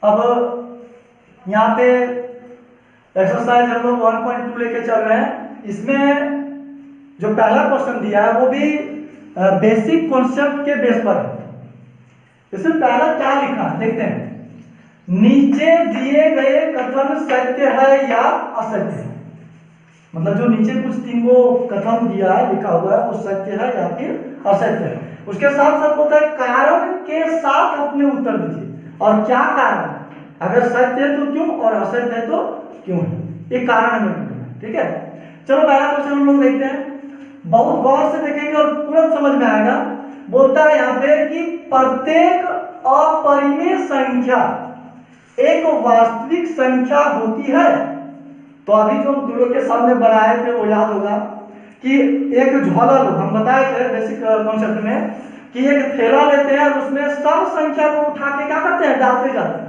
अब यहाँ पे एक्सरसाइज हम लोग 1.2 लेके चल रहे हैं। इसमें जो पहला क्वेश्चन दिया है वो भी बेसिक कॉन्सेप्ट के बेस पर है। इसमें पहला क्या लिखा है देखते हैं। नीचे दिए गए कथन सत्य है या असत्य है। मतलब जो नीचे कुछ तीन गो कथन दिया है लिखा हुआ है वो सत्य है या फिर असत्य है। उसके साथ साथ होता है कारण के साथ अपने उत्तर दीजिए और क्या कारण, अगर सत्य है तो क्यों और असत्य है तो क्यों है, ये कारण हमें ढूंढना है। ठीक है, चलो पहला क्वेश्चन हम लोग देखते हैं। बहुत गौर से देखेंगे और तुरंत समझ में आएगा। बोलता है यहाँ पे कि प्रत्येक अपरिमेय संख्या एक वास्तविक संख्या होती है। तो अभी जो हम तुलों के सामने बनाए थे वो याद होगा कि एक झोला लो, हम बताए थे बेसिक कॉन्सेप्ट में कि एक थैला लेते हैं और उसमें सब संख्या को उठा के क्या करते हैं, डालते जाते हैं।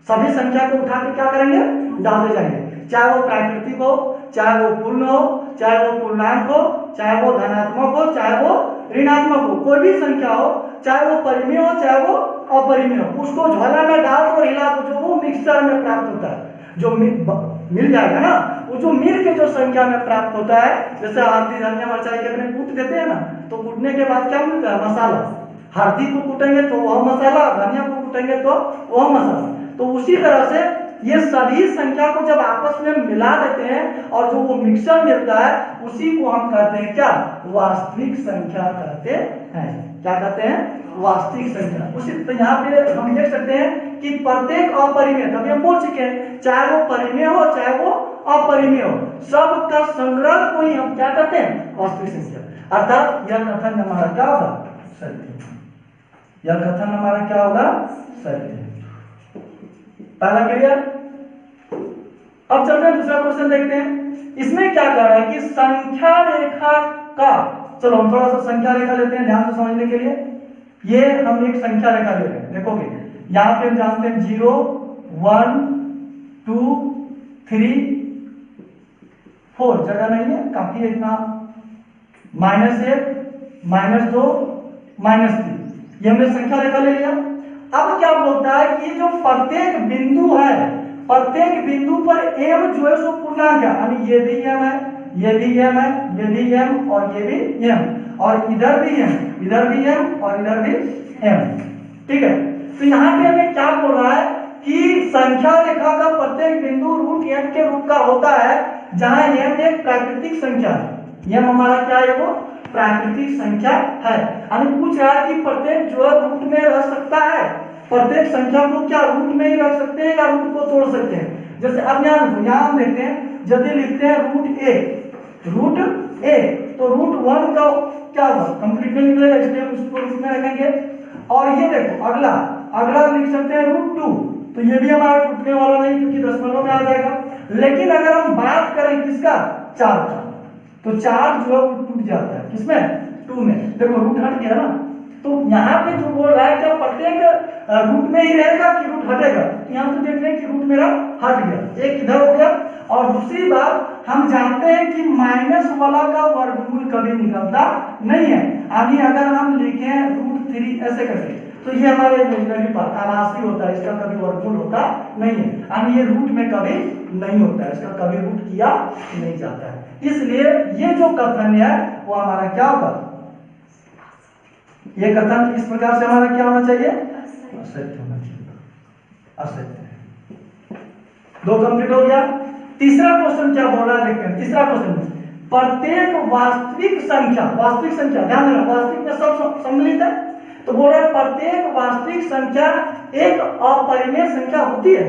सभी संख्या को उठा के क्या करेंगे, डालते जाएंगे, चाहे वो प्राकृतिक हो, चाहे वो पूर्ण हो, चाहे वो पूर्णांक हो, चाहे वो धनात्मक हो, चाहे वो ऋणात्मक हो, कोई भी संख्या हो, चाहे वो परिमेय हो चाहे वो अपरिमेय हो, उसको झोला में डाल और हिला दो, जो वो मिक्सचर में प्राप्त होता है, जो मिल जाएगा ना, वो जो मिल के जो संख्या में प्राप्त होता है। जैसे हल्दी धनिया मिर्चाई के अपने कूट देते हैं ना, तो कूटने के बाद क्या मिलता है, मसाला। हल्दी को कूटेंगे तो वह मसाला, धनिया को कूटेंगे तो वह मसाला। तो उसी तरह से ये सभी संख्या को जब आपस में मिला देते हैं और जो वो मिक्सचर मिलता है उसी को हम कहते हैं क्या, वास्तविक संख्या कहते हैं। क्या कहते हैं, वास्तविक संख्या। उसी तो यहाँ पे हम देख सकते हैं कि प्रत्येक अपरिमेय, तभी हम बोल चुके हैं, चाहे वो परिमेय हो चाहे वो अपरिमेय हो, सब का संग्रह को ही हम क्या कहते हैं, वास्तविक संख्या। अर्थात यह कथन हमारा क्या होगा, सत्य। यह कथन हमारा क्या होगा, सत्य। पहला क्लियर। अब चलते हैं दूसरा क्वेश्चन देखते हैं। इसमें क्या कह रहा है कि संख्या रेखा का, चलो हम थोड़ा सा संख्या रेखा लेते हैं ध्यान से समझने के लिए। ये हम एक संख्या रेखा ले रहे हैं, देखोगे यहां पे हम जानते हैं 0 1 2 3 4 जगह नहीं है, काफी है इतना, -1 -2 -3, ये हमने संख्या रेखा ले लिया। अब क्या बोलता है कि जो प्रत्येक बिंदु है, प्रत्येक बिंदु पर m जो है सो पूर्णांक है, यानी ये भी m है, ये भी m है, ये भी m और ये भी m, और इधर भी m, इधर भी m और इधर भी m। ठीक है, तो यहाँ पे हमें क्या बोल रहा है कि संख्या रेखा का प्रत्येक बिंदु √m के रूप का होता है, जहां m एक प्राकृतिक संख्या है। m हमारा क्या है, वो प्राकृतिक संख्या है। यानी पूछ रहा है कि प्रत्येक जो है रूट में रह सकता है, प्रत्येक संख्या को क्या रूट में ही रख सकते हैं या रूट को तोड़ सकते हैं। जैसे अब यहाँ हम देखते हैं, यदि लिखते हैं √a, तो √1 का क्या होगा, कंप्लीट में निकलेगा, इसलिए उसको रूट में रखेंगे। और ये देखो अगला लिख सकते हैं √2, तो ये भी हमारा टूटने वाला नहीं क्योंकि दशमलव में आ जाएगा। लेकिन अगर हम बात करें किसका, 4 का, तो 4 जो है वो टूट जाता है, किसमें, 2 में। देखो रूट हट गया ना, तो यहाँ पे जो बोल रहा है क्या प्रत्येक रूट में ही रहेगा कि रूट हटेगा। यहाँ पे देख रहे हैं कि रूट मेरा हट गया, एक इधर हो गया। और दूसरी बात हम जानते हैं कि माइनस वाला का वर्गमूल कभी निकलता नहीं है। अभी अगर हम लिखें √3 ऐसे करके, तो ये हमारे इमेजिनरी पार्ट आभासी होता है, इसका कभी वर्गमूल होता नहीं है, यानी ये रूट में कभी नहीं होता है, इसका कभी रूट किया नहीं जाता है। इसलिए ये जो कथन है वो हमारा क्या होगा, ये कथन इस प्रकार से हमारा क्या होना चाहिए, असत्य होना चाहिए, असत्य। 2 कंप्लीट हो गया। तीसरा क्वेश्चन क्या बोल रहा है देखते हैं। तीसरा क्वेश्चन, प्रत्येक वास्तविक संख्या, वास्तविक संख्या ध्यान देना, वास्तविक में सब सम्मिलित है, तो बोल रहा है प्रत्येक वास्तविक संख्या एक अपरिमेय संख्या होती है।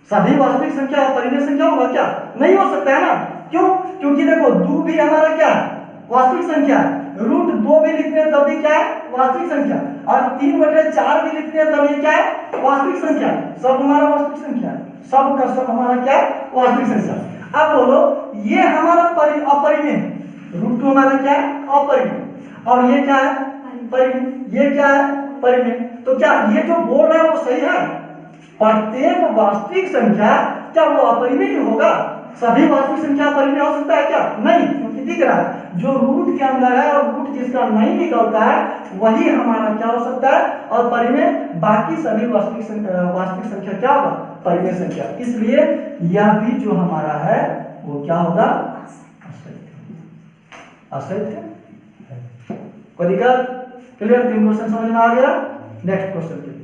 सभी वास्तविक संख्या अपरिमेय संख्या होगा क्या, नहीं हो सकता है ना। क्यों, क्योंकि देखो 2 भी हमारा क्या है, वास्तविक संख्या है, √2 भी लिखते हैं तब भी क्या है, वास्तविक संख्या, और 3/4 भी लिखते हैं तब ये क्या है, वास्तविक संख्या। सब हमारा वास्तविक संख्या है, सब का सब हमारा क्या है, वास्तविक संख्या। अब बोलो ये हमारा अपरिमेय, √2 हमारा क्या है, अपरिमेय, और ये क्या है, परिमेय, ये क्या है, परिमेय। तो क्या ये जो बोल रहा है वो सही है, प्रत्येक वास्तविक संख्या क्या वो अपरिमेय होगा, सभी वास्तविक संख्या अपरिमेय हो सकता है क्या, नहीं, क्योंकि दिख रहा है, जो रूट के अंदर है और रूट जिसका नहीं निकलता है वही हमारा क्या हो सकता है, और परिमेय बाकी सभी वास्तविक संख्या क्या होगा, परिमेय संख्या। इसलिए यह भी जो हमारा है वो क्या होगा, असत्य है। कोई दिक्कत? क्लियर? 3 क्वेश्चन समझ में आ गया। नेक्स्ट क्वेश्चन के लिए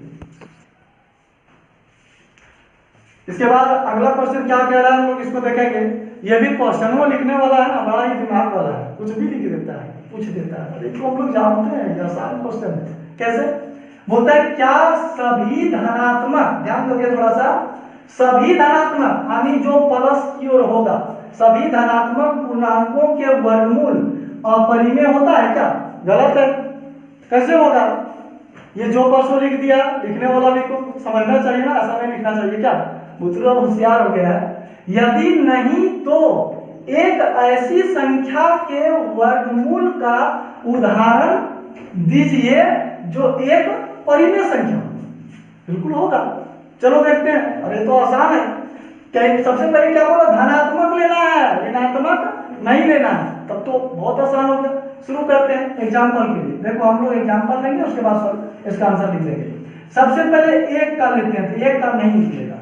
इसके बाद अगला क्वेश्चन क्या कह रहा है हम लोग इसको देखेंगे। ये भी क्वेश्चन वो लिखने वाला है ना, बड़ा ही दिमाग वाला है, कुछ भी लिख देता है, पूछ देता है। इसको हम लोग जानते हैं, ये आसान क्वेश्चन है। कैसे बोलता है, क्या सभी धनात्मक, ध्यान दोगे थोड़ा सा, सभी धनात्मक यानी जो प्लस की ओर होगा, सभी धनात्मक पूर्णांकों के वर्गमूल अपरिमेय होता है क्या? गलत है। कैसे होगा? ये जो परसों लिख दिया, लिखने वाला भी को समझना चाहिए ना, ऐसा नहीं लिखना चाहिए क्या? बुतरू अब होशियार हो गया है। यदि नहीं तो एक ऐसी संख्या के वर्गमूल का उदाहरण दीजिए जो एक परिमेय संख्या। बिल्कुल होगा, चलो देखते हैं। अरे तो आसान है। क्या सबसे पहले क्या बोला, धनात्मक लेना है, ऋणात्मक नहीं लेना है, तब तो बहुत आसान हो गया। शुरू करते हैं एग्जाम्पल के लिए। देखो हम लोग एग्जाम्पल लेंगे, उसके बाद इसका आंसर लिख देंगे। सबसे पहले एक का लेते हैं, तो एक का नहीं निकलेगा।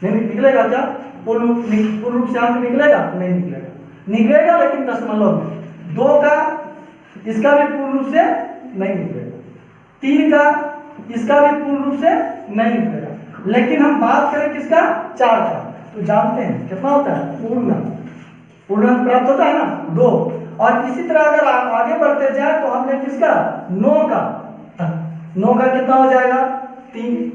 नहीं निकलेगा क्या? पूर्ण रूप से अंक निकलेगा? नहीं निकलेगा, निकलेगा लेकिन दशमलव में। 2 का, इसका भी पूर्ण रूप से नहीं निकलेगा। 3 का, इसका भी पूर्ण रूप से नहीं निकलेगा। लेकिन हम बात करें किसका? 4 का, तो जानते हैं कितना होता है, पूर्ण अंक प्राप्त होता है ना, 2। और इसी तरह अगर आगे बढ़ते जाए तो हमने किसका, 9 का, 9 का कितना हो जाएगा, 3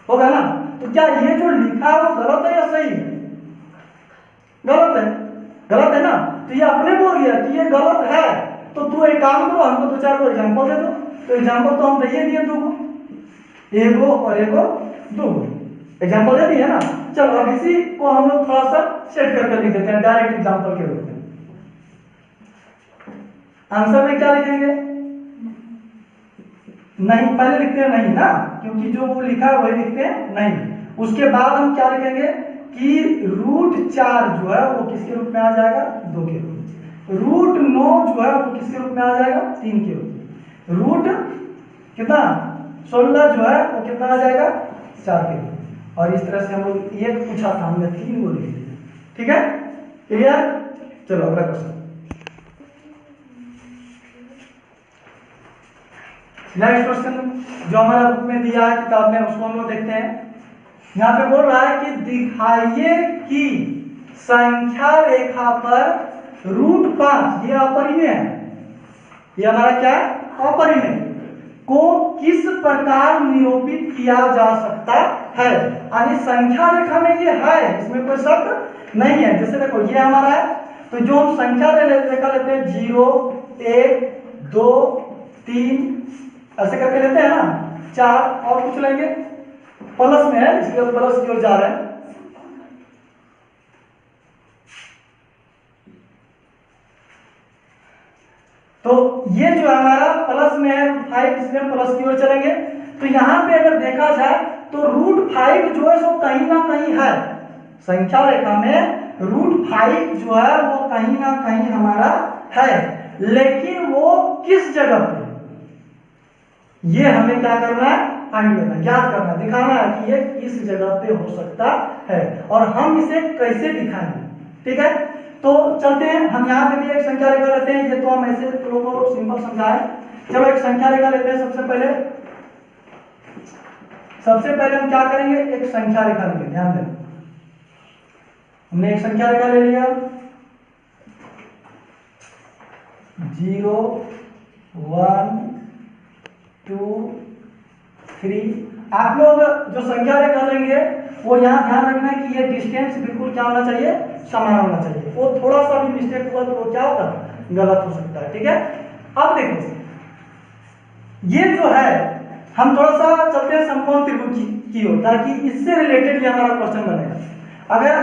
होगा ना। तो क्या ये जो लिखा है वो गलत है या सही है? गलत है, गलत है ना। तो ये अपने बोल गया कि ये गलत है, तो तू एक काम करो, हमको 2-4 को एग्जाम्पल दे दो। तो एग्जाम्पल तो हम दे दिए 2 को, एगो और एगो 2 एग्जाम्पल दे दिए ना। चलो अब इसी को हम लोग थोड़ा सा सेट करके लिख देते हैं डायरेक्ट एग्जाम्पल के रूप में। आंसर में क्या लिखेंगे? नहीं, पहले लिखते हैं नहीं ना, क्योंकि जो वो लिखा है वही लिखते हैं नहीं। उसके बाद हम क्या लिखेंगे कि √4 जो है वो किसके रूप में आ जाएगा, 2 के रूप में। √9 जो है वो किसके रूप में आ जाएगा, 3 के रूप में। रूट कितना 16 जो है वो कितना आ जाएगा, 4 के रूप में। और इस तरह से हम लोग एक पूछा था, हमने 3 को लिख दिया। ठीक है, क्लियर? चलो अगला क्वेश्चन। नेक्स्ट क्वेश्चन जो हमारा बुक में दिया है किताब में, उसको हम लोग देखते हैं। यहाँ पे बोल रहा है कि दिखाइए कि संख्या रेखा पर √5, ये अपरिमेय है, ये हमारा क्या है, अपरिमेय, को किस प्रकार निरूपित किया जा सकता है। यानी संख्या रेखा में ये है, इसमें कोई शक नहीं है। जैसे देखो ये हमारा है, तो जो हम संख्या रेखा लेते हैं 0, 1, 2, 3 ऐसे करके लेते हैं ना, 4 और कुछ लेंगे, प्लस में है इसलिए प्लस की ओर जा रहे हैं। तो ये जो हमारा प्लस में है 5, इसलिए प्लस की ओर चलेंगे। तो यहां पे अगर देखा जाए तो √5 जो है सो कहीं ना कहीं है, संख्या रेखा में √5 जो है वो कहीं ना कहीं हमारा है, लेकिन वो किस जगह पे, ये हमें क्या करना है, फाइंड करना, ज्ञात करना, दिखाना है कि ये किस जगह पे हो सकता है और हम इसे कैसे दिखाएंगे। ठीक है, तो चलते हैं। हम यहाँ पे भी एक संख्या रेखा लेते हैं, ये तो हम ऐसे लोगों को सिंपल समझाएं। चलो एक संख्या रेखा लेते हैं। सबसे पहले हम क्या करेंगे, एक संख्या रेखा लेंगे। ध्यान दें, हमने एक संख्या रेखा ले लिया, 0, 1, 2, 3। आप लोग जो संख्या रेखा लेंगे वो यहाँ ध्यान रखना है कि ये डिस्टेंस बिल्कुल क्या होना चाहिए, समान होना चाहिए। वो थोड़ा सा भी मिस्टेक हुआ तो वो क्या होगा, गलत हो सकता है। ठीक है, अब देखो ये जो है, हम थोड़ा सा चलते हैं समकोण त्रिभुज की ओर, ताकि इससे रिलेटेड ये हमारा क्वेश्चन बनेगा। अगर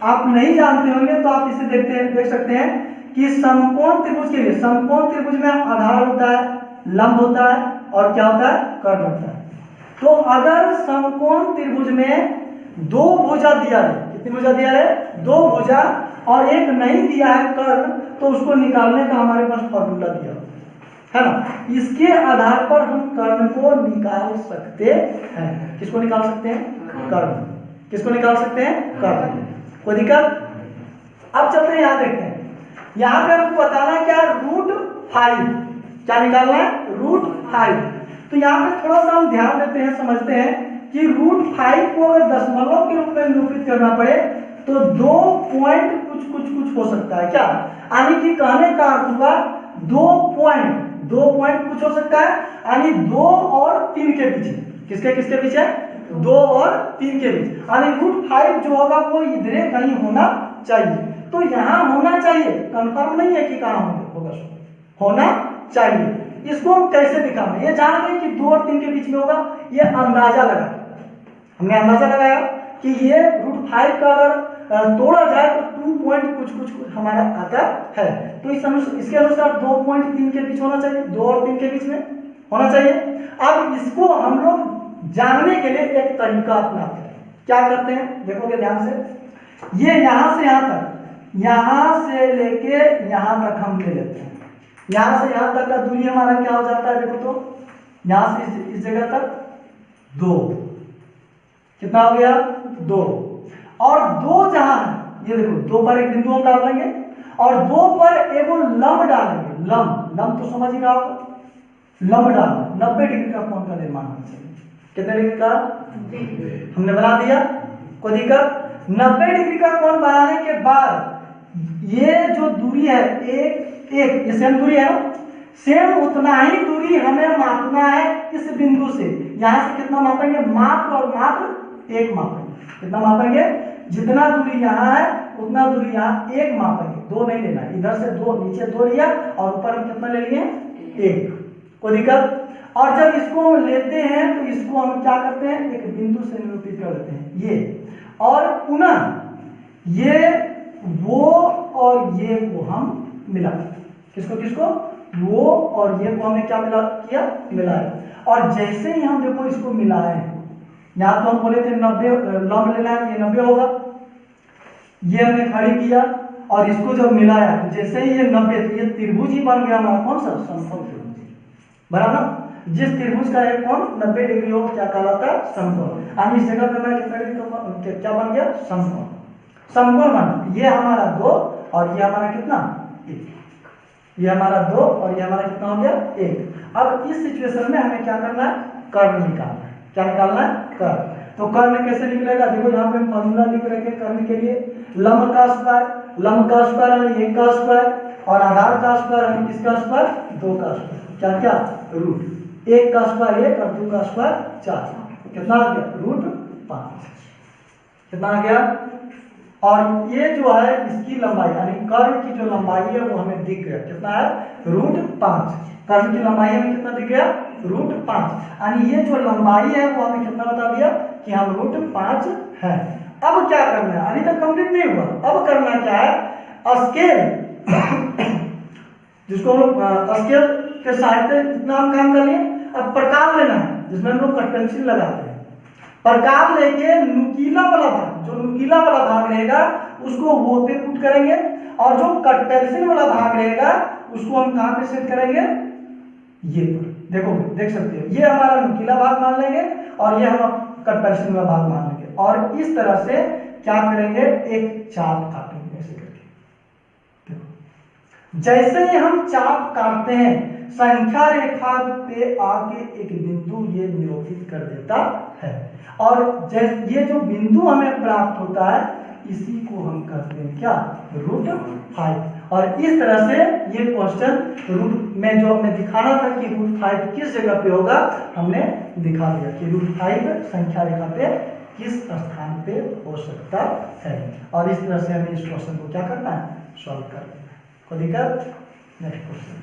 आप नहीं जानते होंगे तो आप इसे देख सकते हैं कि समकोण त्रिभुज के लिए, समकोण त्रिभुज में आधार होता है, लंब होता है और क्या होता है, कर्ण होता है। तो अगर समकोण त्रिभुज में 2 भुजा दिया है, कितनी भुजा दिया है, 2 भुजा, और एक नहीं दिया है कर्ण, तो उसको निकालने का हमारे पास फॉर्मूला दिया है ना। इसके आधार पर हम कर्ण को निकाल सकते हैं। किसको निकाल सकते हैं? कर्ण। किसको निकाल सकते हैं? कर्ण। कोई दिक्कत? अब चलते हैं, यहाँ देखते हैं। यहाँ पे हमको बताना है क्या? √5। क्या निकालना है? √5। तो यहाँ पे थोड़ा सा हम ध्यान देते हैं, समझते हैं कि √5 को अगर दशमलव के रूप में निरूपित करना पड़े तो 2 पॉइंट कुछ हो सकता है क्या? यानी कि कहने का अर्थ हुआ 2 पॉइंट कुछ हो सकता है, यानी 2 और 3 के बीच। किसके बीच है? 2 और 3 के बीच। यानी √5 जो होगा वो इधरे कहीं होना चाहिए। तो यहाँ होना चाहिए, कंफर्म नहीं है कि कहाँ होगा, होना चाहिए। इसको हम कैसे दिखाएंगे? ये जान गए कि 2 और 3 के बीच में होगा, ये अंदाजा लगा, हमने अंदाजा लगाया कि ये √5 का अगर तोड़ा जाए तो 2 पॉइंट कुछ हमारा आता है। तो इसके अनुसार 2.3 के बीच होना चाहिए, 2 और 3 के बीच में होना चाहिए। अब इसको हम लोग जानने के लिए एक तरीका अपनाते हैं। क्या करते हैं? देखोगे ध्यान से, ये यहाँ से यहाँ तक, यहाँ से लेके यहाँ तक हम ले लेते हैं। यहाँ से यहाँ तक का दूरी हमारा क्या हो जाता है? देखो तो यहाँ से इस जगह तक 2, कितना हो गया? 2। और 2 जहां है, ये देखो 2 पर एक बिंदु हम डाल लेंगे और 2 पर एगो लंब डालेंगे। लंब तो समझ ही रहा होगा, लंब डालना 90 डिग्री का कोण का निर्माण होना चाहिए। कितने डिग्री का? हमने बना दिया, कोई दिक्कत? 90 डिग्री का कोण बनाने के बाद ये जो दूरी है एक ये सेम दूरी है ना, सेम उतना ही दूरी हमें मापना है इस बिंदु से। यहां से कितना मापेंगे? मात्र और मात्र 1 मापेंगे। कितना मापेंगे? जितना दूरी यहाँ है उतना दूरी यहाँ 1 मापेंगे, 2 नहीं लेना। इधर से 2, नीचे 2 लिया और ऊपर हम कितना ले लिए? 1। कोई दिक्कत? और जब इसको हम लेते हैं तो इसको हम क्या करते हैं? एक बिंदु से निरूपित कर देते हैं, ये। और पुनः ये वो और ये को हम मिला, किसको? वो और ये को हमने क्या मिलाया। और जैसे ही हम देखो इसको मिलाए, यहाँ तो हम बोले थे 90 लंब लेना है, ये 90 होगा। ये हमने खड़ी किया और इसको जब मिलाया तो जैसे ही ये 90, तो ये त्रिभुज ही बन गया हमारा। कौन सा? समकोण त्रिभुज, बराबर। जिस त्रिभुज का एक कोण 90 डिग्री हो क्या कहलाता है? समकोण। यानी इस जगह पे मैं कितना डिग्री तो क्या बन गया? समकोण बना। ये हमारा 2 और ये हमारा कितना? 1। ये हमारा 2 और ये हमारा कितना हो गया? 1। अब इस सिचुएशन में हमें क्या करना है? कर्ण निकालना है। क्या निकालना है? कर्ण। तो कर्ण कैसे निकलेगा? देखो यहाँ पे हम फॉर्मूला लिख रहे हैं कर्ण के लिए। लंब का स्क्वायर, यानी 1 का स्क्वायर, और आधार का स्क्वायर यानी किसका स्क्वायर? 2 का स्क्वायर। क्या? रूट 1 का स्क्वायर 1 और 2 का स्क्वायर 4। कितना आ गया? √5। कितना आ गया? और ये जो है इसकी लंबाई यानी कर्ण की जो लंबाई है वो हमें दिख गया। कितना है? √5। कर्ण की लंबाई हमें कितना दिख गया? √5। यानी ये जो लंबाई है वो हमें कितना बता दिया कि हम √5 है। अब क्या करना है? अभी तक कंप्लीट नहीं हुआ। अब करना क्या है? स्केल जिसको हम स्केल के सहायता इतना हम काम कर लिए। अब प्रकार लेना है जिसमें हम लोग कट पेंसिल लगाते हैं। प्रकार लेके नुकीला वाला भाग, जो नुकीला वाला भाग रहेगा उसको वो पे पुट करेंगे, और जो कट पेंसिल वाला भाग रहेगा उसको हम कहाँ पे सेट करेंगे? ये पर। देखो देख सकते हो, ये हमारा नुकीला भाग मान लेंगे और ये हम कट पेंसिल वाला भाग मान लेंगे, और इस तरह से क्या करेंगे? एक चाप काटेंगे ऐसे करके। जैसे ही हम चाप काटते हैं संख्या रेखा पे आके एक बिंदु ये निरूपित कर देता है, और ये जो बिंदु हमें प्राप्त होता है इसी को हम कहते हैं क्या? √5। और इस तरह से ये क्वेश्चन रूट में जो हमने दिखाना था कि √5 किस जगह पे होगा, हमने दिखा दिया कि √5 संख्या रेखा पे किस स्थान पे हो सकता है। और इस तरह से हमें इस क्वेश्चन को क्या करना है? सॉल्व करना है। कोई दिक्कत? Next question.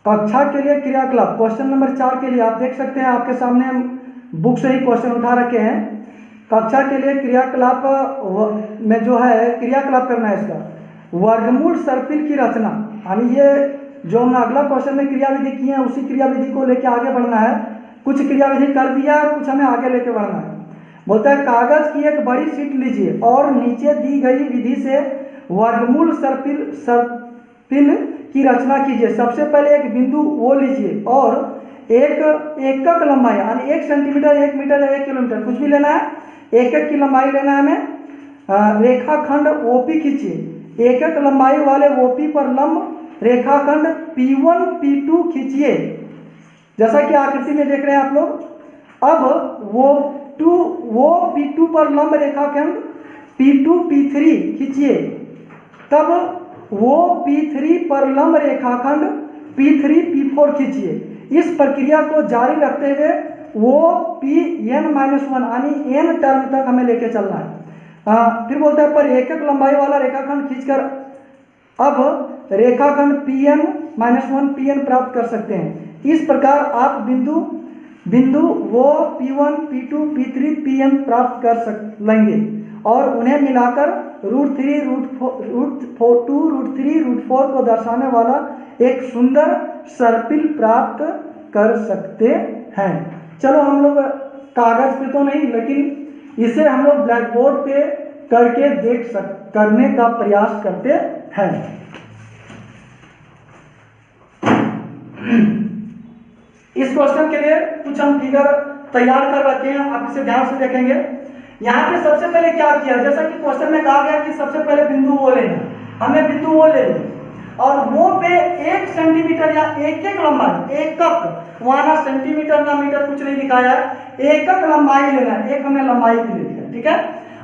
कक्षा के लिए क्रियाकलाप क्वेश्चन नंबर 4 के लिए आप देख सकते हैं, आपके सामने हम बुक से ही क्वेश्चन उठा रखे हैं। कक्षा के लिए क्रियाकलाप में जो है क्रियाकलाप करना है इसका वर्गमूल सर्पिल की रचना, यानी ये जो हमने अगला क्वेश्चन में क्रिया विधि की है उसी क्रिया विधि को लेकर आगे बढ़ना है। कुछ क्रियाविधि कर दिया और कुछ हमें आगे लेके बढ़ना है। बोलता है कागज की एक बड़ी शीट लीजिए और नीचे दी गई विधि से वर्गमूल सर्पिल की रचना कीजिए। सबसे पहले एक बिंदु वो लीजिए और एक एकक लंबाई यानी 1 सेंटीमीटर, 1 मीटर या 1 किलोमीटर कुछ भी लेना है, एक एक की लंबाई लेना है हमें। रेखाखंड ओपी खींचिए। एक एक लंबाई वाले ओपी पर लंब रेखाखंड P1 P2 खींचिए, जैसा कि आकृति में देख रहे हैं आप लोग। अब वो P2 पर लंब रेखाखंड P2 P3 खींचिए, तब वो P3 पर लंब रेखाखंड P3 P4 खींचिए। इस प्रक्रिया को जारी रखते हुए वो Pn-1 यानी n टर्म तक हमें लेके चलना है। फिर बोलता है पर एक एक लंबाई वाला रेखाखंड खींचकर अब रेखाखंड Pn-1 Pn प्राप्त कर सकते हैं। इस प्रकार आप बिंदु वो P1 P2 P3 Pn प्राप्त कर लेंगे और उन्हें मिलाकर √3 √2 √3 √4 को दर्शाने वाला एक सुंदर सर्पिल प्राप्त कर सकते हैं। चलो हम लोग कागज पे तो नहीं, लेकिन इसे हम लोग ब्लैक बोर्ड पे करके करने का प्रयास करते हैं। इस क्वेश्चन के लिए कुछ हम फिगर तैयार कर रखे हैं, आप इसे ध्यान से देखेंगे। यहाँ पे सबसे पहले क्या किया, जैसा कि क्वेश्चन में कहा गया कि सबसे पहले बिंदु वो लेना, हमने बिंदु वो ले लिया और वो पे 1 सेंटीमीटर या एक एक लंबाई, एकक, वहां ना सेंटीमीटर ना मीटर कुछ नहीं दिखाया है, एकक लंबाई लेना है। एक हमने लंबाई भी ले लिया, ठीक है।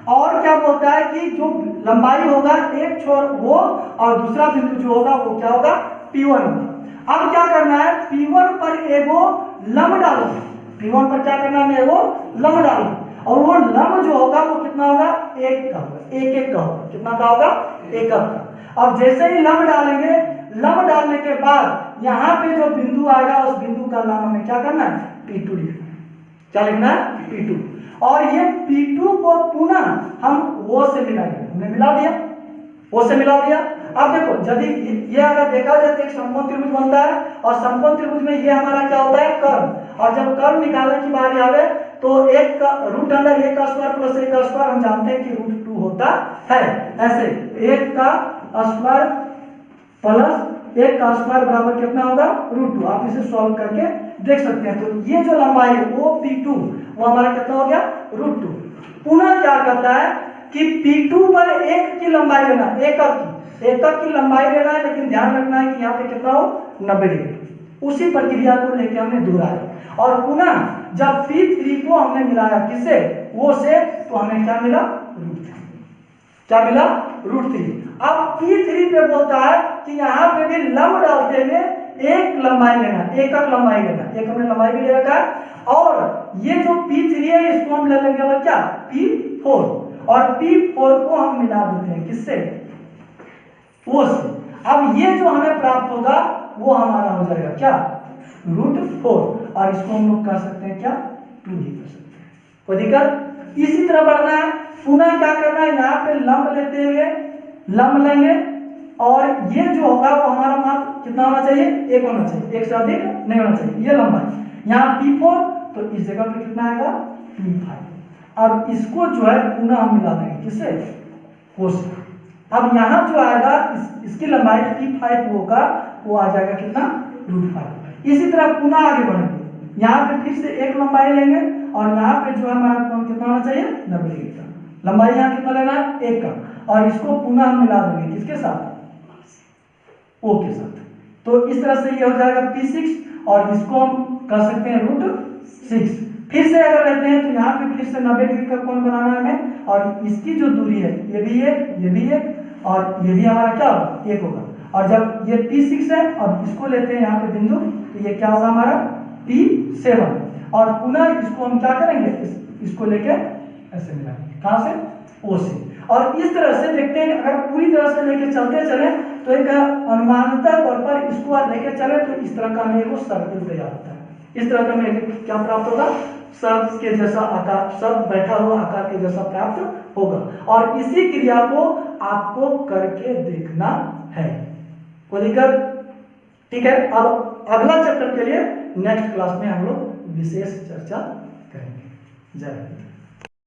और क्या बोलता है कि जो लंबाई होगा एक छोर वो और दूसरा बिंदु जो होगा वो क्या होगा, P1 होगा। अब क्या करना है, P1 पर एगो लंब डालो। P1 पर क्या करना है, एगो लंब डालो और वो लंब जो होगा वो कितना होगा, एक का होगा, एक एक का होगा। कितना का होगा, एक का। अब जैसे ही लंब डालेंगे, लंब डालने के बाद यहाँ पे जो बिंदु आएगा उस बिंदु का नाम हमें क्या करना है, P2 लिखना है। क्या लिखना है, P2। और ये P2 को पुनः हम वो से मिलाएंगे। हमने मिला दिया, वो से मिला दिया। अब देखो यदि ये अगर देखा जाए तो एक समकोण त्रिभुज बनता है और समकोण त्रिभुज में ये हमारा क्या होता है, कर्व। और जब कर्व निकालने की बारी आवे तो एक का √1² प्लस 1² हम जानते हैं कि √2 होता है। ऐसे 1 का स्क्वायर प्लस 1 का स्क्वायर बराबर कितना होगा, √2। आप इसे सॉल्व करके देख सकते हैं। तो ये जो लंबाई है वो P2 वो हमारा कितना हो गया, √2। पुनः क्या कहता है कि P2 पर एक की लंबाई लेना, एकक की लंबाई लेना है, लेकिन ध्यान रखना है कि यहाँ पे कितना हो, 90 डिग्री। उसी प्रक्रिया को लेके हमने दोहराया और पुनः जब P3 को हमने मिलाया किसे, वो से, तो हमें क्या मिला, √3। क्या मिला, √3। अब P3 पे बोलता है कि यहाँ पे भी लंब डालते हुए एक लंबाई लेना, एकक लंबाई लेना। एक हमने लंबाई भी ले रखा है और ये जो P3 है इसको हम ले लेंगे और क्या, P4। और P4 को हम मिला देते हैं किससे, वो से। अब ये जो हमें प्राप्त होगा वो हमारा हो जाएगा क्या, √4। और इसको हम लोग कर सकते हैं क्या, 2 भी कर सकते हैं, कोई दिक्कत। इसी तरह बढ़ना है। पुनः क्या करना है, यहाँ पे लंब लेते हुए लंब लेंगे और ये जो होगा वो हमारा मान कितना होना चाहिए, 1 होना चाहिए, 1 से अधिक नहीं होना चाहिए। ये लंबाई यहाँ P4, तो इस जगह पे कितना आएगा, P5। अब इसको जो है पुनः हम मिला देंगे किससे, वो से। अब यहाँ जो आएगा इसकी लंबाई P5 होगा, वो आ जाएगा कितना, √5। इसी तरह पुनः आगे बढ़ेंगे, यहाँ पे फिर से एक लंबाई लेंगे और यहाँ पे जो है हमारा कोण कितना होना चाहिए, 90 डिग्री का। लंबाई यहाँ कितना लेना है, 1 का। और इसको पुनः हम मिला देंगे किसके साथ, O के साथ। तो इस तरह से ये हो जाएगा P6 और इसको हम कर सकते हैं √6। फिर से अगर लेते हैं तो यहाँ पे फिर से 90 डिग्री का कोण बनाना है हमें और इसकी जो दूरी है ये भी एक, ये भी एक और ये भी हमारा क्या होगा, 1 होगा। और जब ये P6 है और इसको लेते हैं यहाँ पे बिंदु, तो ये क्या होगा हमारा P7। और पुनः इसको हम क्या करेंगे, इसको लेके ऐसे मिलाएंगे, कहाँ से, O से। और इस तरह से देखते हैं अगर पूरी तरह से लेके चलते चले तो एक अनुमानतः तौर पर इसको लेके चले तो इस तरह का हमें वो सर्कल तैयार होता है। इस तरह का हमें क्या प्राप्त होगा, सर्प के जैसा आकार, सर्प बैठा हुआ आकार के जैसा प्राप्त होगा। और इसी क्रिया को आपको करके देखना है, कोई दिक्कत, ठीक है। अब अगला चैप्टर के लिए नेक्स्ट क्लास में हम लोग विशेष चर्चा करेंगे। जय हिंद।